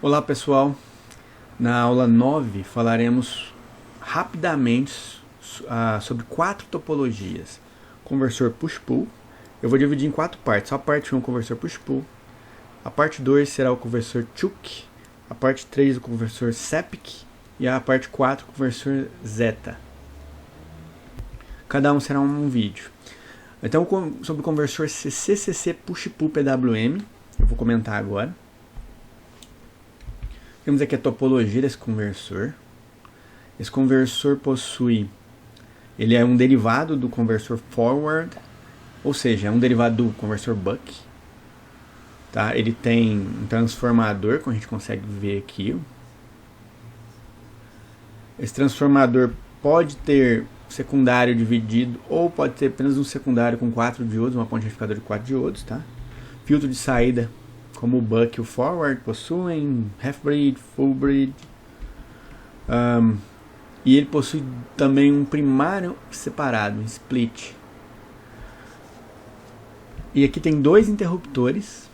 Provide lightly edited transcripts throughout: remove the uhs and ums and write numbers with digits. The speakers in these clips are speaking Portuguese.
Olá pessoal, na aula 9 falaremos rapidamente sobre 4 topologias. Conversor push-pull, eu vou dividir em 4 partes. A parte 1 é o conversor push-pull, a parte 2 será o conversor Chuk, a parte 3 o conversor SEPIC e a parte 4 o conversor Zeta. Cada um será um vídeo. Então sobre o conversor CCCC push-pull PWM, eu vou comentar agora. Temos aqui a topologia desse conversor. Esse conversor ele é um derivado do conversor forward, ou seja, é um derivado do conversor buck. Tá? Ele tem um transformador, como a gente consegue ver aqui. Esse transformador pode ter secundário dividido ou pode ter apenas um secundário com 4 diodos, uma ponte retificadora de 4 diodos. Tá? Filtro de saída, como o buck e o forward possuem, half-bridge, full-bridge. E ele possui também um primário separado, um split. E aqui tem 2 interruptores.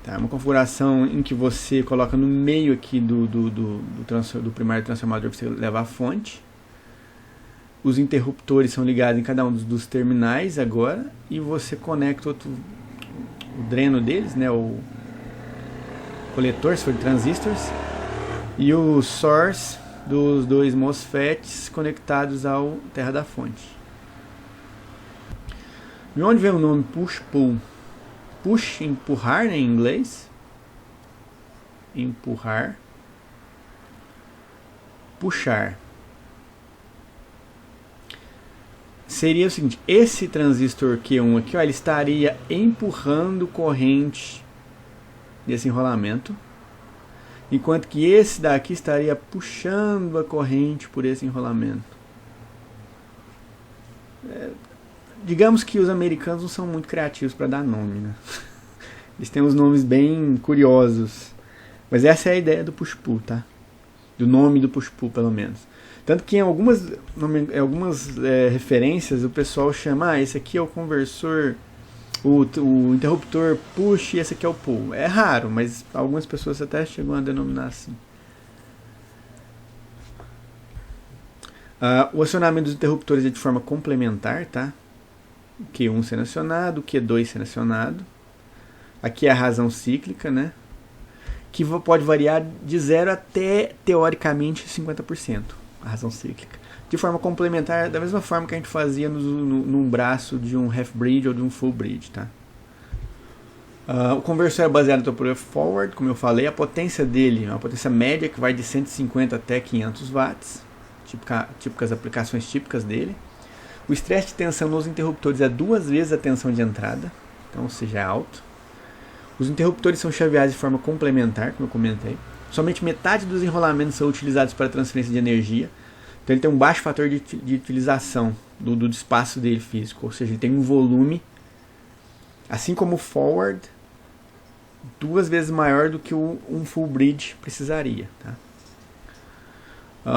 Tá, uma configuração em que você coloca no meio aqui do primário transformador que você leva à fonte. Os interruptores são ligados em cada um dos terminais agora. E você conecta o dreno deles, né, o coletor, se for de transistores, e o source dos 2 MOSFETs conectados ao terra da fonte. De onde vem o nome push-pull? Push, empurrar, né, em inglês. Empurrar. Puxar. Seria o seguinte, esse transistor Q1 aqui, ó, ele estaria empurrando corrente desse enrolamento, enquanto que esse daqui estaria puxando a corrente por esse enrolamento. Digamos que os americanos não são muito criativos para dar nome, né? Eles têm uns nomes bem curiosos, mas essa é a ideia do push-pull, tá? Do nome do push-pull, pelo menos. Tanto que em algumas referências o pessoal chama, esse aqui é o conversor, o interruptor push e esse aqui é o pull. É raro, mas algumas pessoas até chegam a denominar assim. O acionamento dos interruptores é de forma complementar, tá? O Q1 sendo acionado, o Q2 sendo acionado. Aqui é a razão cíclica, né? Que pode variar de 0 até, teoricamente, 50%. A razão cíclica. De forma complementar, da mesma forma que a gente fazia num braço de um half-bridge ou de um full-bridge. Tá? O conversor é baseado na topologia forward, como eu falei. A potência dele é uma potência média que vai de 150 até 500 watts. Típicas aplicações típicas dele. O estresse de tensão nos interruptores é 2 vezes a tensão de entrada. Então, ou seja, é alto. Os interruptores são chaveados de forma complementar, como eu comentei. Somente metade dos enrolamentos são utilizados para transferência de energia. Então ele tem um baixo fator de utilização do espaço dele físico. Ou seja, ele tem um volume, assim como o forward, 2 vezes maior do que um full bridge precisaria. Tá?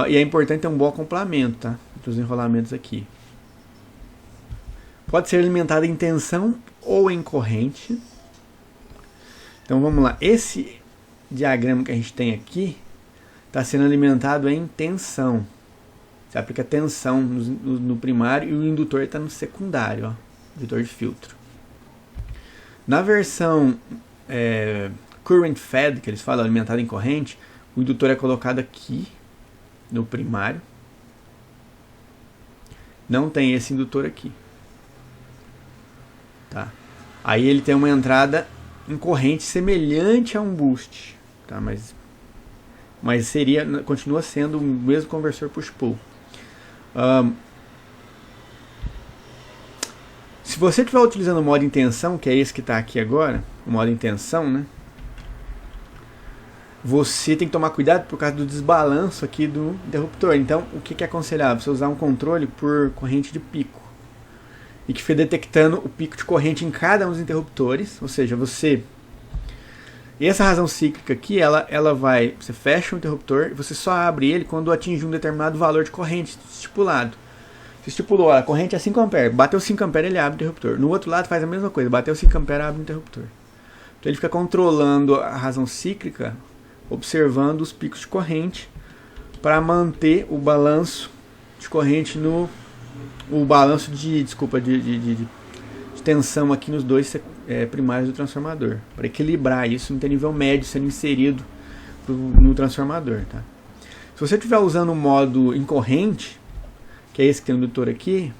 E é importante ter um bom acoplamento, tá? Entre os enrolamentos aqui. Pode ser alimentado em tensão ou em corrente. Então vamos lá. Esse diagrama que a gente tem aqui está sendo alimentado em tensão. Você aplica tensão no primário e o indutor está no secundário, ó, indutor de filtro. Na versão current fed, que eles falam alimentado em corrente, o indutor é colocado aqui no primário. Não tem esse indutor aqui. Tá? Aí ele tem uma entrada em corrente semelhante a um boost. Tá, mas continua sendo o mesmo conversor push-pull. Se você estiver utilizando o modo em tensão, que é esse que está aqui agora, o modo em tensão, né, você tem que tomar cuidado por causa do desbalanço aqui do interruptor. Então, o que é aconselhável? Você usar um controle por corrente de pico. E que foi detectando o pico de corrente em cada um dos interruptores. Ou seja, e essa razão cíclica aqui, você fecha o interruptor e você só abre ele quando atinge um determinado valor de corrente estipulado. Você estipulou, a corrente é 5 A, bateu 5 A, ele abre o interruptor. No outro lado faz a mesma coisa, bateu 5 A, abre o interruptor. Então ele fica controlando a razão cíclica, observando os picos de corrente para manter o balanço de corrente o balanço de tensão aqui nos dois primários do transformador, para equilibrar isso, não ter nível médio sendo inserido no transformador, tá? Se você estiver usando o modo incorrente, que é esse que tem o indutor aqui,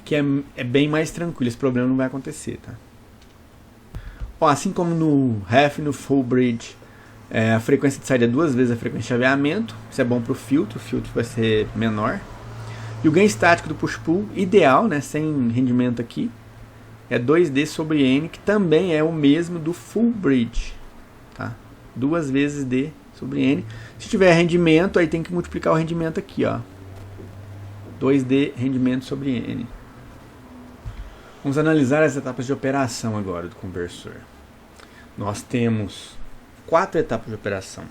que é bem mais tranquilo, esse problema não vai acontecer, tá? Ó, assim como no half e no full bridge, a frequência de saída é 2 vezes a frequência de chaveamento, isso é bom para o filtro vai ser menor. E o ganho estático do push-pull ideal, né, sem rendimento aqui, é 2D sobre N, que também é o mesmo do full bridge, tá? 2 vezes D sobre N. Se tiver rendimento, aí tem que multiplicar o rendimento aqui, ó. 2D rendimento sobre N. Vamos analisar as etapas de operação agora do conversor. Nós temos 4 etapas de operação.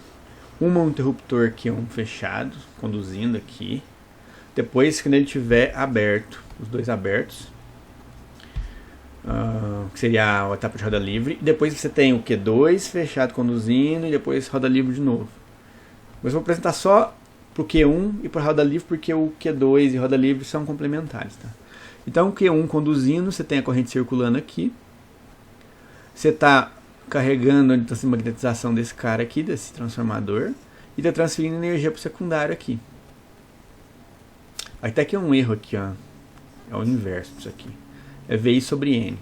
Uma um interruptor Q1 fechado, conduzindo aqui. Depois, quando ele estiver aberto, os dois abertos, que seria a etapa de roda livre. E depois você tem o Q2 fechado conduzindo e depois roda livre de novo. Mas eu vou apresentar só para o Q1 e para a roda livre, porque o Q2 e roda livre são complementares, tá? Então o Q1 conduzindo, você tem a corrente circulando aqui. Você está carregando a distância de magnetização desse cara aqui, desse transformador, e está transferindo energia para o secundário aqui. Até que é um erro aqui, ó. É o inverso disso aqui. É VI sobre N.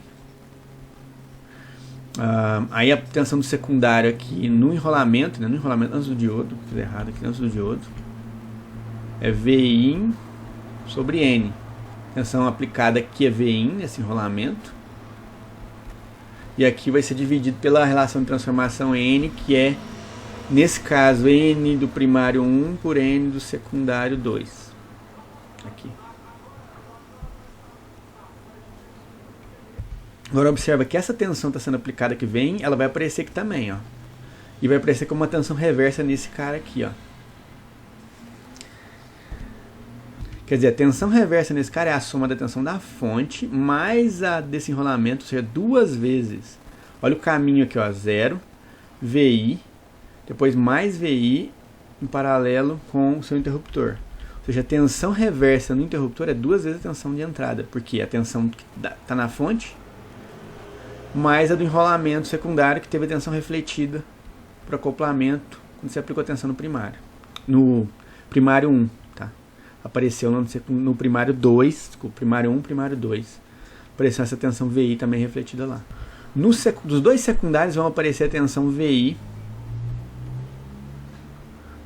Aí a tensão do secundário aqui no enrolamento, né, no enrolamento antes do diodo, fiz errado aqui, antes do diodo, é VI sobre N. Tensão aplicada aqui é VI nesse enrolamento. E aqui vai ser dividido pela relação de transformação N, que é, nesse caso, N do primário 1 por N do secundário 2. Aqui. Agora observa que essa tensão está sendo aplicada que vem, ela vai aparecer aqui também, ó. E vai aparecer como uma tensão reversa nesse cara aqui, ó. Quer dizer, a tensão reversa nesse cara é a soma da tensão da fonte mais a desse enrolamento, ou seja, 2 vezes. Olha o caminho aqui, ó, 0, VI, depois mais VI em paralelo com o seu interruptor. Ou seja, a tensão reversa no interruptor é 2 vezes a tensão de entrada, porque a tensão que está na fonte mais a do enrolamento secundário, que teve a tensão refletida para acoplamento quando você aplicou a tensão no primário. No primário 1, tá? Apareceu no primário 2, desculpa, primário 1, primário 2. Apareceu essa tensão VI também refletida lá. Dos dois secundários vão aparecer a tensão VI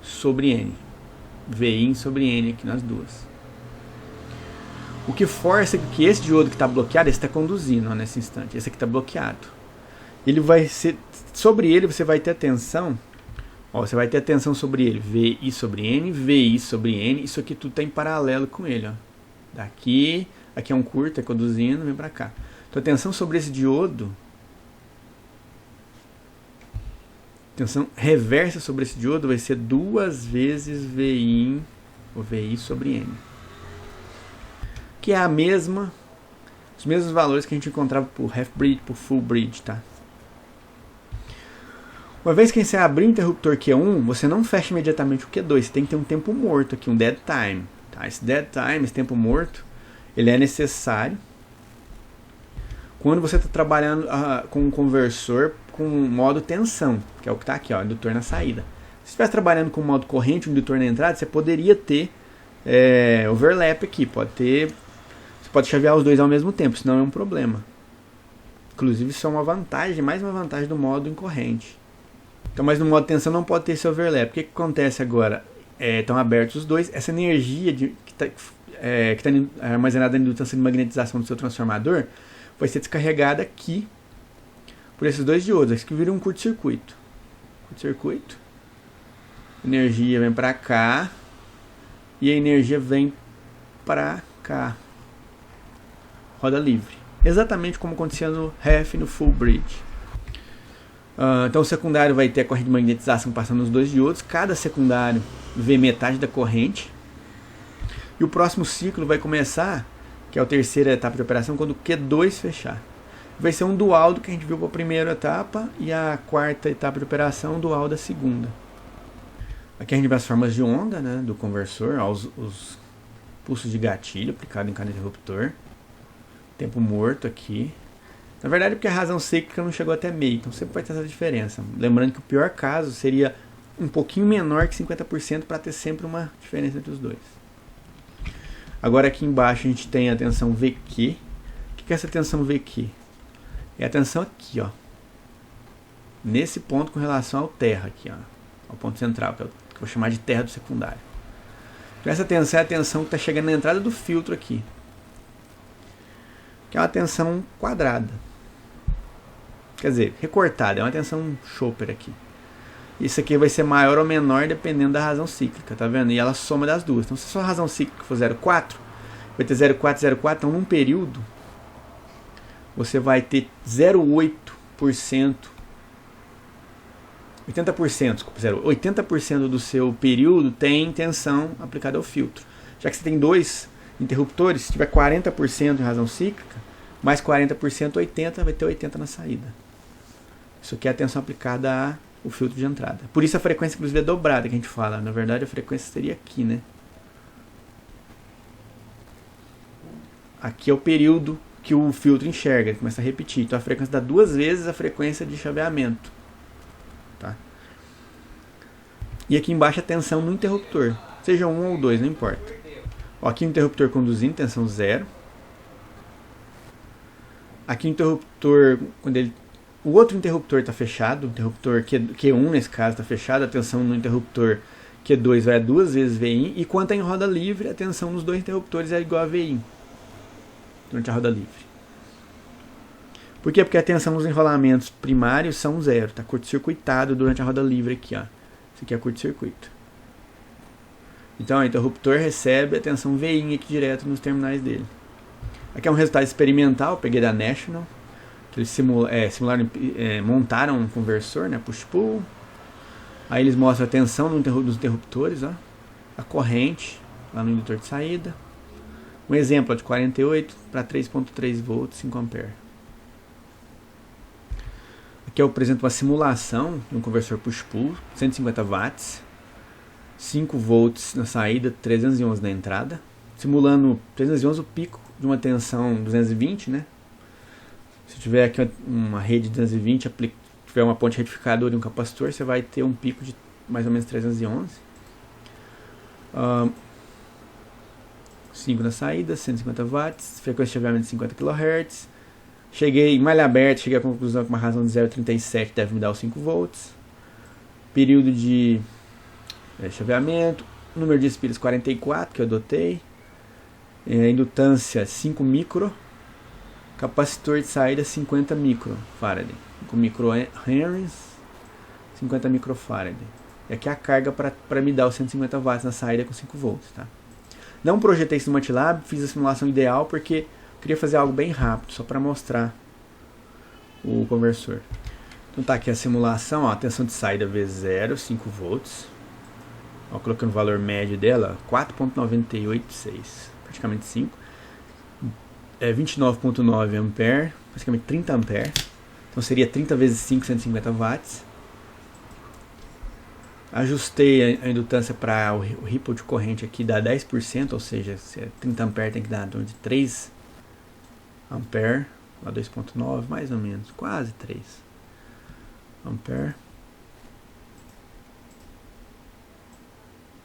sobre N. VI sobre N aqui nas duas. O que força que esse diodo que está bloqueado, esse está conduzindo, ó, nesse instante. Esse aqui está bloqueado. Ele vai ser, sobre ele você vai ter a tensão, ó, você vai ter a tensão sobre ele, VI sobre N, VI sobre N. Isso aqui tudo está em paralelo com ele, ó. Daqui, aqui é um curto, é conduzindo, vem para cá. Então a tensão sobre esse diodo, tensão reversa sobre esse diodo vai ser 2 vezes VI, ou VI sobre N. Que é os mesmos valores que a gente encontrava por half bridge, por full bridge, tá? Uma vez que você abrir o interruptor Q1, você não fecha imediatamente o Q2, você tem que ter um tempo morto aqui, um dead time, tá? Esse dead time, esse tempo morto, ele é necessário quando você está trabalhando com um conversor com modo tensão, que é o que está aqui, ó, indutor na saída. Se estivesse trabalhando com modo corrente, um indutor na entrada, você poderia ter overlap aqui, você pode chavear os dois ao mesmo tempo, senão é um problema. Inclusive isso é uma vantagem, mais uma vantagem do modo incorrente. Então, mas no modo tensão não pode ter esse overlap. O que acontece agora? Estão abertos os dois, essa energia que está armazenada na indutância de magnetização do seu transformador vai ser descarregada aqui por esses dois diodos, aqui que viram um curto-circuito. Curto-circuito. Energia vem para cá e a energia vem para cá. Roda livre. Exatamente como acontecia no half e no full bridge. Então o secundário vai ter a corrente de magnetização passando nos dois diodos. Cada secundário vê metade da corrente. E o próximo ciclo vai começar, que é a terceira etapa de operação, quando o Q2 fechar. vai ser um dual do que a gente viu para a primeira etapa e a quarta etapa de operação, um dual da segunda. Aqui a gente vê as formas de onda, né, do conversor, os pulsos de gatilho aplicado em cada interruptor. Tempo morto aqui. Na verdade, porque a razão cíclica não chegou até meio, então sempre vai ter essa diferença. Lembrando que o pior caso seria um pouquinho menor que 50% para ter sempre uma diferença entre os dois. Agora aqui embaixo a gente tem a tensão VQ. O que é essa tensão VQ? É a tensão aqui, ó. Nesse ponto com relação ao terra aqui, ó. Ao ponto central, que eu vou chamar de terra do secundário. Então essa tensão é a tensão que está chegando na entrada do filtro aqui. Que é uma tensão quadrada. Quer dizer, recortada, é uma tensão Chopper aqui. Isso aqui vai ser maior ou menor dependendo da razão cíclica, tá vendo? E ela soma das duas. Então se a sua razão cíclica for 0,4, vai ter 0,4, 0,4. Então num período, você vai ter 0,8%, 80%, desculpa, 80% do seu período tem tensão aplicada ao filtro. Já que você tem dois interruptores, se tiver 40% em razão cíclica, mais 40%, 80%, vai ter 80% na saída. Isso aqui é a tensão aplicada ao filtro de entrada. Por isso a frequência, inclusive, é dobrada que a gente fala. Na verdade, a frequência seria aqui, né? Aqui é o período que o filtro enxerga, ele começa a repetir. Então a frequência dá 2 vezes a frequência de chaveamento. Tá? E aqui embaixo a tensão no interruptor. Seja um ou dois, não importa. Ó, aqui o interruptor conduzindo, tensão 0. Aqui o interruptor, quando ele... O outro interruptor está fechado, o interruptor Q1 nesse caso está fechado, a tensão no interruptor Q2 vai a 2 vezes VIN, e quando está em roda livre, a tensão nos dois interruptores é igual a VIN, durante a roda livre. Por quê? Porque a tensão nos enrolamentos primários são 0, está curto-circuitado durante a roda livre aqui, ó. Isso aqui é curto-circuito. Então o interruptor recebe a tensão VIN aqui direto nos terminais dele. Aqui é um resultado experimental, peguei da National. Eles montaram um conversor, né, push-pull. Aí eles mostram a tensão dos interruptores, ó, a corrente lá no indutor de saída. Um exemplo ó, de 48 para 3.3 volts, 5 ampere. Aqui eu apresento uma simulação de um conversor push-pull, 150 watts, 5 volts na saída, 311 na entrada. Simulando 311 o pico de uma tensão 220, né? Se tiver aqui uma rede de 220, tiver uma ponte retificadora e um capacitor, você vai ter um pico de mais ou menos 311. 5 na saída, 150 watts, frequência de chaveamento de 50 kHz. Cheguei em malha aberta, cheguei à conclusão que uma razão de 0,37 deve me dar os 5 volts. Período de chaveamento, número de espíritos 44 que eu adotei. Indutância 5 micro. Capacitor de saída 50 microfarad. 5 microhenries, 50 microfarad. E aqui a carga para me dar os 150 watts na saída com 5 volts. Tá? Não projetei isso no MATLAB, fiz a simulação ideal porque eu queria fazer algo bem rápido, só para mostrar o conversor. Então tá aqui a simulação, ó, a tensão de saída vezes 0, 5 volts. Ó, colocando o valor médio dela, 4.986, praticamente 5. 29.9 ampere, basicamente 30 ampere. Então seria 30 vezes 5, 150 watts. Ajustei a indutância para o ripple de corrente aqui, dá 10%, ou seja, se é 30 ampere tem que dar em torno de 3 ampere, lá 2.9, mais ou menos, quase 3 ampere.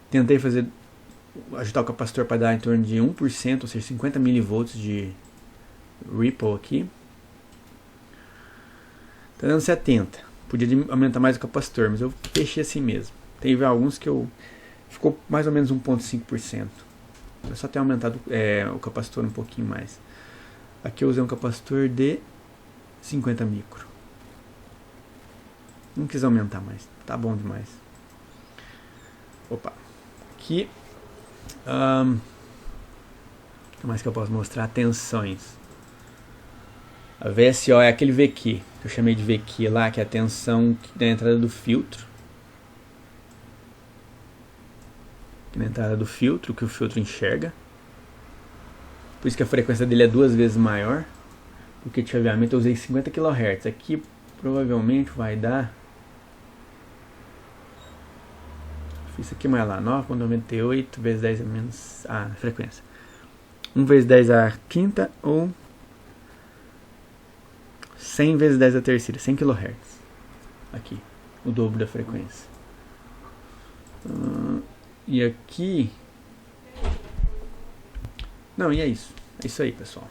Tentei ajustar o capacitor para dar em torno de 1%, ou seja, 50 mV de ripple aqui. Está dando 70. Podia aumentar mais o capacitor, mas eu deixei assim mesmo. Teve alguns que ficou mais ou menos 1,5%. É só ter aumentado o capacitor um pouquinho mais. Aqui eu usei um capacitor de 50 micro. Não quis aumentar mais. Tá bom demais. Opa. Aqui. O que mais que eu posso mostrar? Tensões. A VSO é aquele VQ, que eu chamei de VQ lá, que é a tensão da entrada do filtro. Aqui na entrada do filtro, que o filtro enxerga. Por isso que a frequência dele é 2 vezes maior. porque de chaveamento eu usei 50 kHz. Aqui provavelmente vai dar... Fiz isso aqui mais lá, 9,98 vezes 10 a menos a frequência. 1 vezes 10 a quinta ou 100 vezes 10 a terceira, 100 kHz. Aqui, o dobro da frequência. E aqui... Não, e é isso. É isso aí, pessoal.